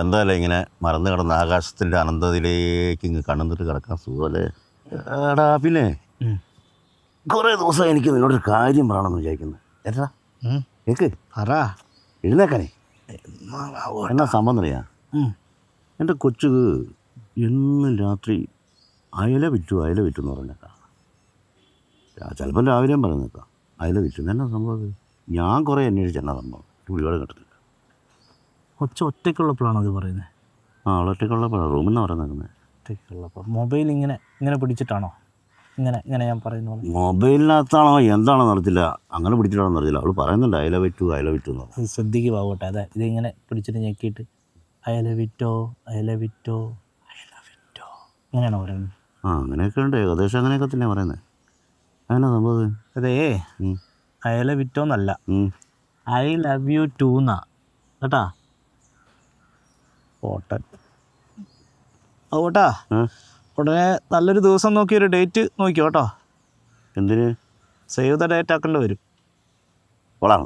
എന്തായാലും ഇങ്ങനെ മറന്നു കിടന്ന ആകാശത്തിൻ്റെ അനന്തതയിലേക്ക് ഇങ്ങ് കണ്ണുന്നിട്ട് കിടക്കാൻ സുഖമല്ലേ? എടാ പിന്നെ കുറേ ദിവസം എനിക്ക് നിന്നോടൊരു കാര്യം പറയണമെന്ന് വിചാരിക്കുന്നത്. ചേട്ടാ കേക്ക് പറ, എഴുന്നേക്കാനേ. എന്നാ സംഭവം അറിയാം, എൻ്റെ കൊച്ചു എന്നും രാത്രി അയല വിറ്റു എന്ന് പറഞ്ഞേക്കാം. ചിലപ്പം രാവിലെയും പറഞ്ഞേക്കാം അയല വിറ്റു. എന്നാ സംഭവം? ഞാൻ കുറേ അന്വേഷിച്ചു എന്നാ സംഭവം, വിളിയോടെ കിട്ടുന്നില്ല. ഒറ്റയ്ക്കുള്ളപ്പോഴാണോ അത് പറയുന്നത്? ഒറ്റയ്ക്കുള്ളപ്പോഴാണ് റൂമിൽ നിന്നാണ് പറയുന്നത്. ഒറ്റയ്ക്കുള്ളപ്പോൾ മൊബൈൽ ഇങ്ങനെ പിടിച്ചിട്ടാണോ ഇങ്ങനെ ഞാൻ പറയുന്നത്? മൊബൈലിനകത്താണോ എന്താണെന്ന് അറിയത്തില്ല, അങ്ങനെ പിടിച്ചിട്ടാണെന്ന് അറിയില്ല. അവൾ പറയുന്നുണ്ട് അയല വിറ്റു എന്ന് പറഞ്ഞു. ശ്രദ്ധിക്ക് പോകട്ടെ. അതെ, ഇതിങ്ങനെ പിടിച്ചിട്ട് ഞെക്കിയിട്ട് അയല വിറ്റോ അങ്ങനെയാണോ പറയുന്നത്? അങ്ങനെയൊക്കെ ഉണ്ട്, ഏകദേശം അങ്ങനെയൊക്കെ തന്നെ പറയുന്നത്. അങ്ങനെ സംഭവം അതേ, അയല വിറ്റോന്നല്ല, ഐ ലവ് യു ടു എന്നാ കേട്ടാ. ഓട്ടാ ഉടനെ നല്ലൊരു ദിവസം നോക്കി ഒരു ഡേറ്റ് നോക്കിയോ കേട്ടോ. എന്തിന്? സേവ് ദ ഡേറ്റ് ആക്കേണ്ടി വരും. കൊള്ളാം.